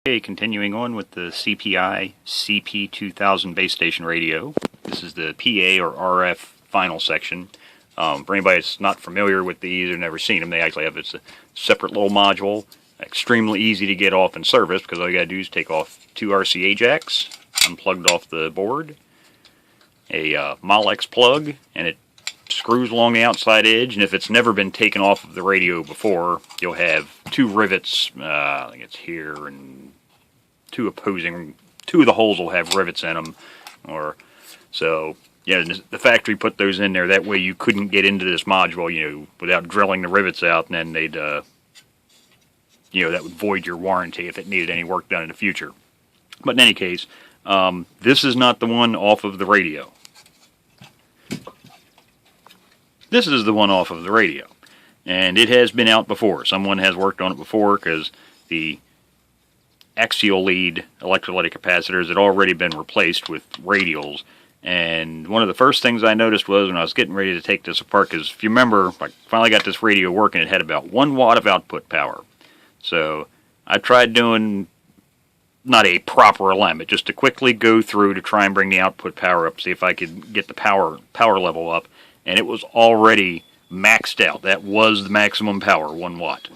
Okay, continuing on with the CPI CP2000 base station radio. This is the PA or RF final section. For anybody that's not familiar with these or never seen them, they actually have it's a separate little module. Extremely easy to get off and service because all you gotta do is take off two RCA jacks, unplugged off the board, a Molex plug, and it screws along the outside edge, and if it's never been taken off of the radio before, you'll have two rivets, I think it's here, and two of the holes will have rivets in them, so yeah, the factory put those in there, that way you couldn't get into this module, without drilling the rivets out, and then they'd, that would void your warranty if it needed any work done in the future. But in any case, this is not the one off of the radio. This is the one off of the radio, and it has been out before. Someone has worked on it before because the axial lead electrolytic capacitors had already been replaced with radials. And one of the first things I noticed was when I was getting ready to take this apart, because if you remember, I finally got this radio working, it had about 1 watt of output power. So I tried doing not a proper alignment, just to quickly go through to try and bring the output power up, see if I could get the power level up. And it was already maxed out. That was the maximum power, 1 watt.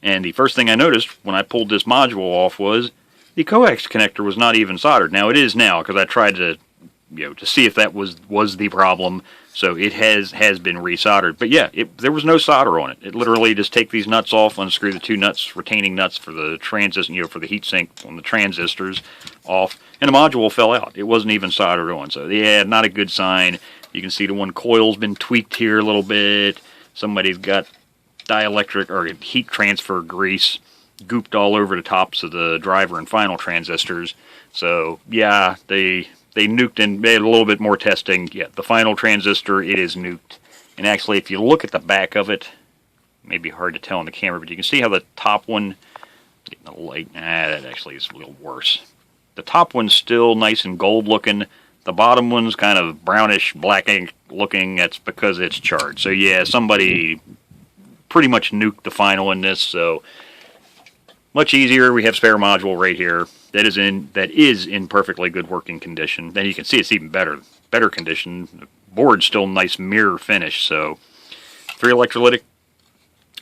And the first thing I noticed when I pulled this module off was the coax connector was not even soldered. Now it is now, because I tried to, to see if that was the problem. So it has been resoldered. But yeah, there was no solder on it. It literally just take these nuts off, unscrew the two nuts, retaining nuts for the transistor, for the heatsink on the transistors off, and the module fell out. It wasn't even soldered on. So yeah, not a good sign. You can see the one coil's been tweaked here a little bit. Somebody's got dielectric or heat transfer grease gooped all over the tops of the driver and final transistors. So yeah, they nuked and they had a little bit more testing. Yeah, the final transistor, it is nuked. And actually, if you look at the back of it, maybe hard to tell on the camera, but you can see how the top one, getting a light, that actually is a little worse. The top one's still nice and gold looking. The bottom one's kind of brownish, black ink looking. That's because it's charged. So yeah, somebody pretty much nuked the final in this. So much easier. We have spare module right here that is in perfectly good working condition. Then you can see it's even better condition. The board's still nice mirror finish. So 3 electrolytic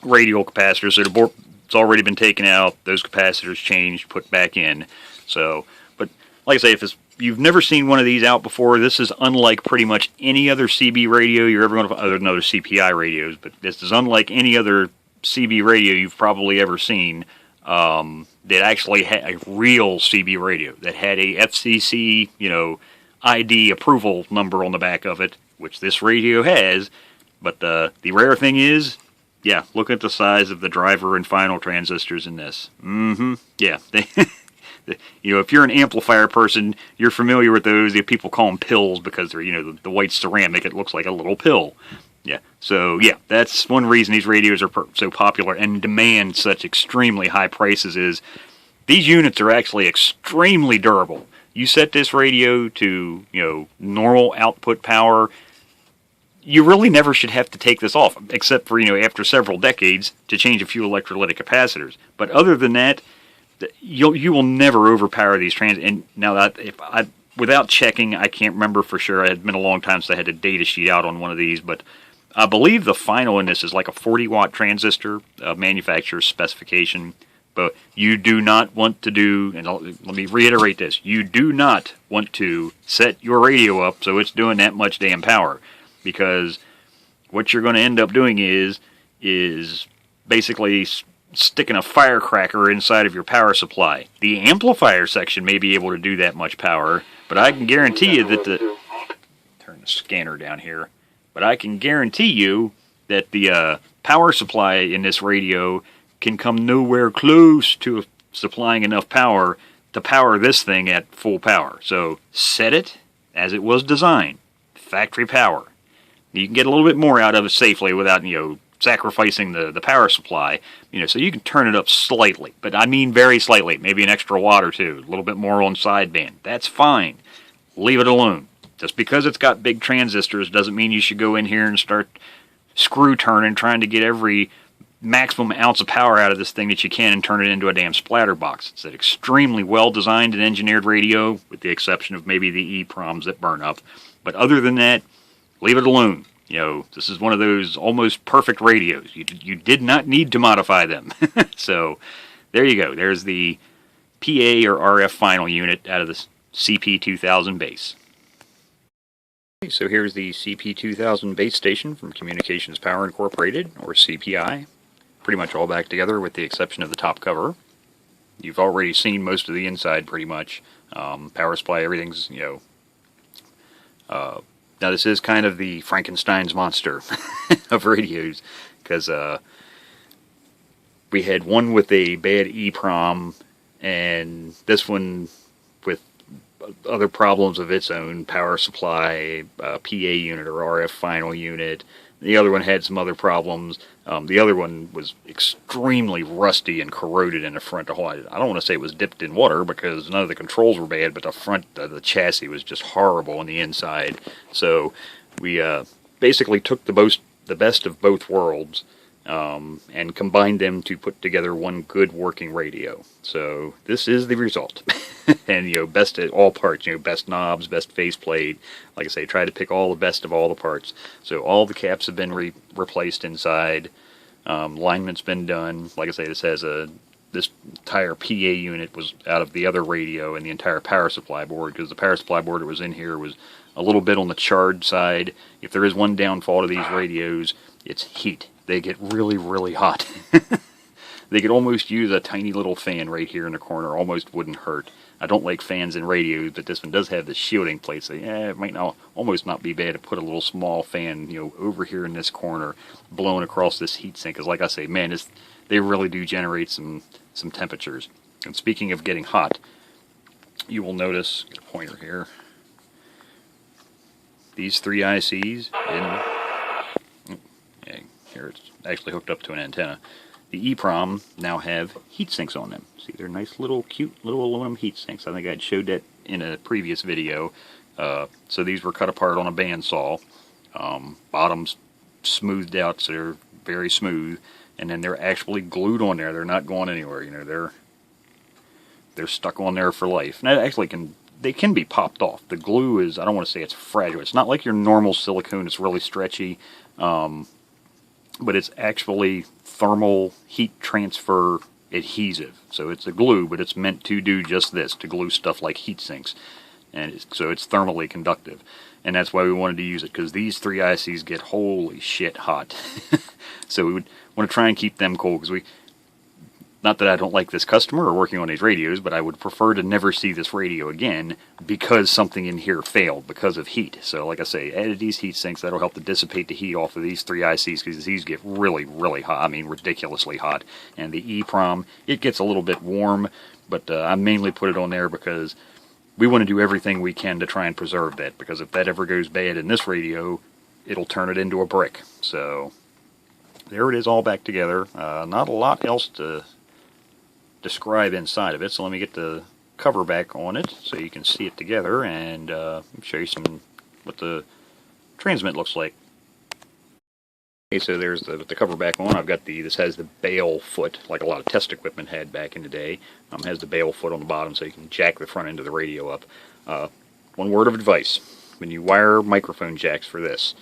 radial capacitors. So the board's already been taken out. Those capacitors changed, put back in. So, but like I say, if you've never seen one of these out before, this is unlike pretty much any other CB radio you're ever going to find, other than other CPI radios, but this is unlike any other CB radio you've probably ever seen that actually had a real CB radio, that had a FCC, ID approval number on the back of it, which this radio has. But the rare thing is, yeah, look at the size of the driver and final transistors in this. Yeah, if you're an amplifier person, you're familiar with those. People call them pills because they're, the white ceramic. It looks like a little pill. Yeah. So yeah, that's one reason these radios are so popular and demand such extremely high prices. Is these units are actually extremely durable. You set this radio to normal output power, you really never should have to take this off, except for after several decades to change a few electrolytic capacitors. But other than that, you will never overpower these trans. And now that without checking, I can't remember for sure. It had been a long time since I had a data sheet out on one of these, but I believe the final in this is like a 40 watt transistor, manufacturer's specification. But you do not want to do, and let me reiterate this: you do not want to set your radio up so it's doing that much damn power, because what you're going to end up doing is basically sticking a firecracker inside of your power supply. The amplifier section may be able to do that much power, but I can guarantee you that turn the scanner down here, but I can guarantee you that the power supply in this radio can come nowhere close to supplying enough power to power this thing at full power. So set it as it was designed, factory power. You can get a little bit more out of it safely without, sacrificing the power supply, so you can turn it up slightly, but I mean very slightly, maybe an extra watt or two, a little bit more on sideband. That's fine. Leave it alone. Just because it's got big transistors doesn't mean you should go in here and start screw turning, trying to get every maximum ounce of power out of this thing that you can and turn it into a damn splatter box. It's an extremely well designed and engineered radio, with the exception of maybe the EEPROMs that burn up. But other than that, leave it alone. You know, this is one of those almost perfect radios. You did not need to modify them. So there you go. There's the PA or RF final unit out of the CP2000 base. Okay, so here's the CP2000 base station from Communications Power Incorporated, or CPI. Pretty much all back together with the exception of the top cover. You've already seen most of the inside pretty much. Power supply, everything's, you know... now this is kind of the Frankenstein's monster of radios, because we had one with a bad EEPROM, and this one with other problems of its own, power supply, PA unit or RF final unit. The other one had some other problems. The other one was extremely rusty and corroded in the front. I don't want to say it was dipped in water because none of the controls were bad, but the front, the chassis was just horrible on the inside. So we basically took the best of both worlds and combined them to put together one good working radio. So this is the result. And, you know, best at all parts, you know, best knobs, best faceplate. Like I say, try to pick all the best of all the parts. So all the caps have been replaced inside. Alignment's been done. Like I say, this entire PA unit was out of the other radio, and the entire power supply board, because the power supply board that was in here was a little bit on the charred side. If there is one downfall to these radios, it's heat. They get really, really hot. They could almost use a tiny little fan right here in the corner. Almost wouldn't hurt. I don't like fans in radios, but this one does have the shielding plate, so yeah, it might almost not be bad to put a little small fan, you know, over here in this corner, blowing across this heatsink. Because like I say, man, they really do generate some temperatures. And speaking of getting hot, you will notice, get a pointer here, these three ICs here it's actually hooked up to an antenna. The EEPROM now have heat sinks on them. See, they're nice little cute little aluminum heat sinks. I think I showed that in a previous video. So these were cut apart on a bandsaw. Bottoms smoothed out, so they're very smooth. And then they're actually glued on there. They're not going anywhere. You know, they're stuck on there for life. And that actually they can be popped off. The glue is, I don't want to say it's fragile. It's not like your normal silicone. It's really stretchy. But it's actually thermal heat transfer adhesive. So it's a glue, but it's meant to do just this, to glue stuff like heat sinks. And so it's thermally conductive. And that's why we wanted to use it, because these three ICs get holy shit hot. So we would want to try and keep them cold, because not that I don't like this customer or working on these radios, but I would prefer to never see this radio again because something in here failed because of heat. So like I say, added these heat sinks, that'll help to dissipate the heat off of these three ICs, because these get really, really hot. I mean, ridiculously hot. And the EEPROM, it gets a little bit warm, but I mainly put it on there because we want to do everything we can to try and preserve that, because if that ever goes bad in this radio, it'll turn it into a brick. So there it is, all back together. Not a lot else to describe inside of it, so let me get the cover back on it so you can see it together and show you what the transmit looks like. Okay, so there's the cover back on. I've got this has the bail foot, like a lot of test equipment had back in the day. Has the bail foot on the bottom so you can jack the front end of the radio up. One word of advice: when you wire microphone jacks for this,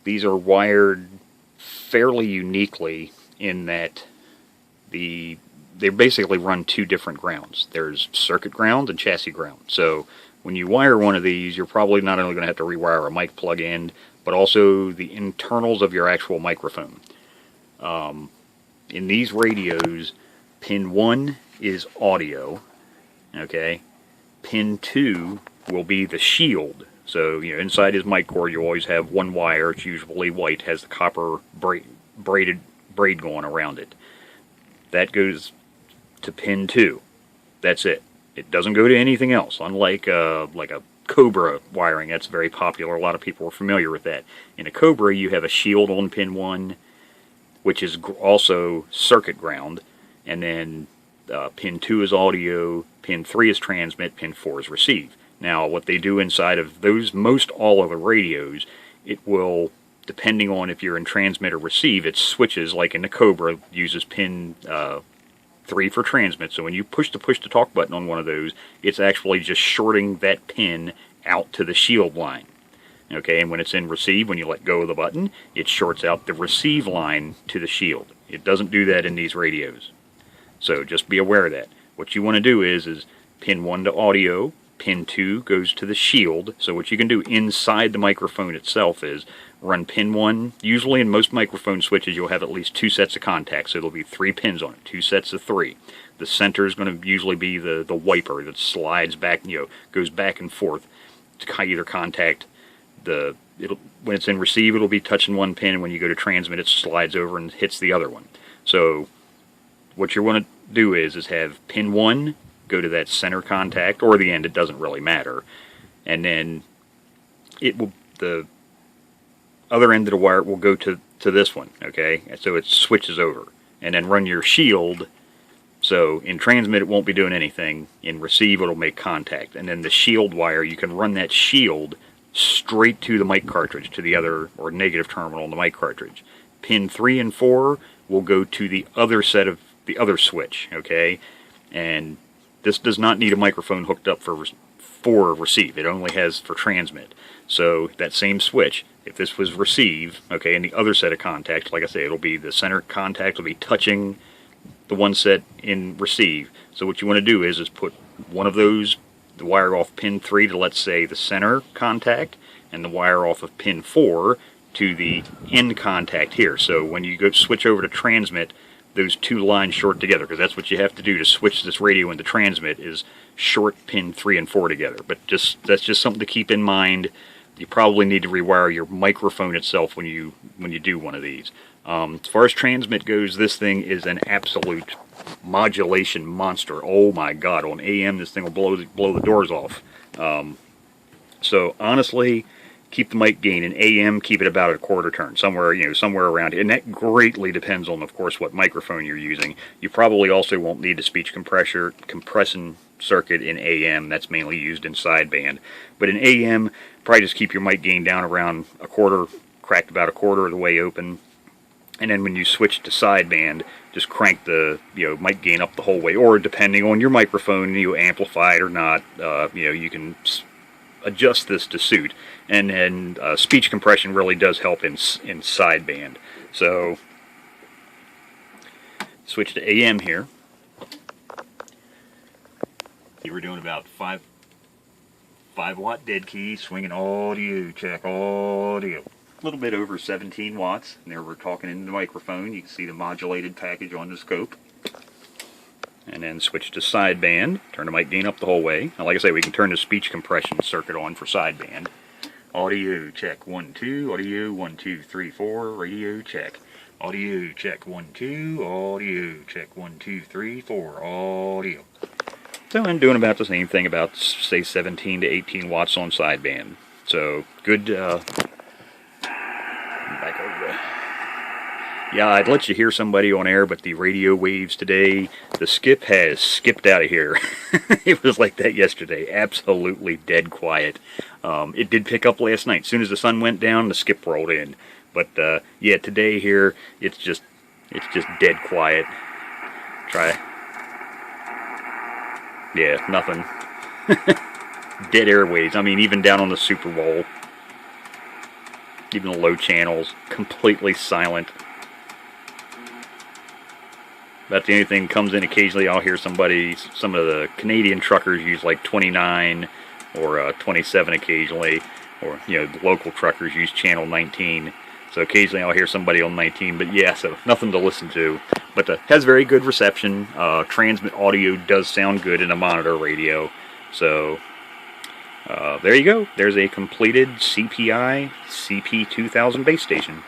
these are wired fairly uniquely in that they basically run two different grounds. There's circuit ground and chassis ground. So when you wire one of these, you're probably not only going to have to rewire a mic plug in, but also the internals of your actual microphone. In these radios, pin 1 is audio, okay? Pin 2 will be the shield. So, you know, inside his mic cord, you always have one wire. It's usually white, has the copper braid going around it. That goes to pin 2. That's it. It doesn't go to anything else, unlike like a Cobra wiring. That's very popular. A lot of people are familiar with that. In a Cobra, you have a shield on pin 1, which is also circuit ground, and then pin 2 is audio, pin 3 is transmit, pin 4 is receive. Now, what they do inside of those, most all of the radios, it will depending on if you're in transmit or receive, it switches, like in the Cobra, uses pin 3 for transmit. So when you push the talk button on one of those, it's actually just shorting that pin out to the shield line. Okay, and when it's in receive, when you let go of the button, it shorts out the receive line to the shield. It doesn't do that in these radios. So just be aware of that. What you want to do is pin 1 to audio, pin 2 goes to the shield. So what you can do inside the microphone itself is run pin 1. Usually in most microphone switches you'll have at least 2 sets of contacts. So there'll be 3 pins on it, 2 sets of 3. The center is going to usually be the wiper that slides back, goes back and forth to either contact when it's in receive, it'll be touching one pin, and when you go to transmit, it slides over and hits the other one. So what you want to do is have pin 1 go to that center contact, or the end, it doesn't really matter, and then the other end of the wire will go to this one, okay? And so it switches over, and then run your shield. So in transmit it won't be doing anything, in receive it'll make contact, and then the shield wire, you can run that shield straight to the mic cartridge, to the other, or negative terminal on the mic cartridge. Pin 3 and 4 will go to the other set of the other switch, okay? And this does not need a microphone hooked up for receive. It only has for transmit. So that same switch, if this was receive, okay, and the other set of contacts, like I say, it'll be the center contact will be touching the one set in receive. So what you want to do is put one of those, the wire off pin 3 to, let's say, the center contact, and the wire off of pin 4 to the end contact here. So when you go switch over to transmit, those 2 lines short together, because that's what you have to do to switch this radio into transmit, is short pin 3 and 4 together. But that's just something to keep in mind. You probably need to rewire your microphone itself when you do one of these. As far as transmit goes, this thing is an absolute modulation monster. Oh my God! On AM, this thing will blow the doors off. So honestly, keep the mic gain. In AM, keep it about a quarter turn, somewhere around it. And that greatly depends on, of course, what microphone you're using. You probably also won't need a speech compression circuit in AM. That's mainly used in sideband. But in AM, probably just keep your mic gain down around a quarter, cracked about a quarter of the way open. And then when you switch to sideband, just crank the mic gain up the whole way. Or depending on your microphone, amplify it or not, you can adjust this to suit. And then speech compression really does help in sideband. So switch to AM here. We're doing about 5 watt dead key, swinging audio, check audio. A little bit over 17 watts. And there we're talking into the microphone. You can see the modulated package on the scope. And then switch to sideband. Turn the mic gain up the whole way. Now, like I say, we can turn the speech compression circuit on for sideband. Audio check 1 2. Audio 1 2 3 4. Radio check. Audio check 1 2. Audio check 1 2 3 4. Audio. So I'm doing about the same thing, about say 17 to 18 watts on sideband. So good. Back over there. Yeah, I'd let you hear somebody on air, but the radio waves today, the skip has skipped out of here. It was like that yesterday. Absolutely dead quiet. It did pick up last night. As soon as the sun went down, the skip rolled in. But yeah, today here, it's just dead quiet. Try. Yeah, nothing. Dead airwaves. I mean, even down on the Super Bowl. Even the low channels, completely silent. About the only thing comes in occasionally, I'll hear some of the Canadian truckers use like 29 or 27 occasionally, or the local truckers use channel 19. So occasionally I'll hear somebody on 19, but yeah, so nothing to listen to. But has very good reception. Transmit audio does sound good in a monitor radio. So there you go. There's a completed CPI CP2000 base station.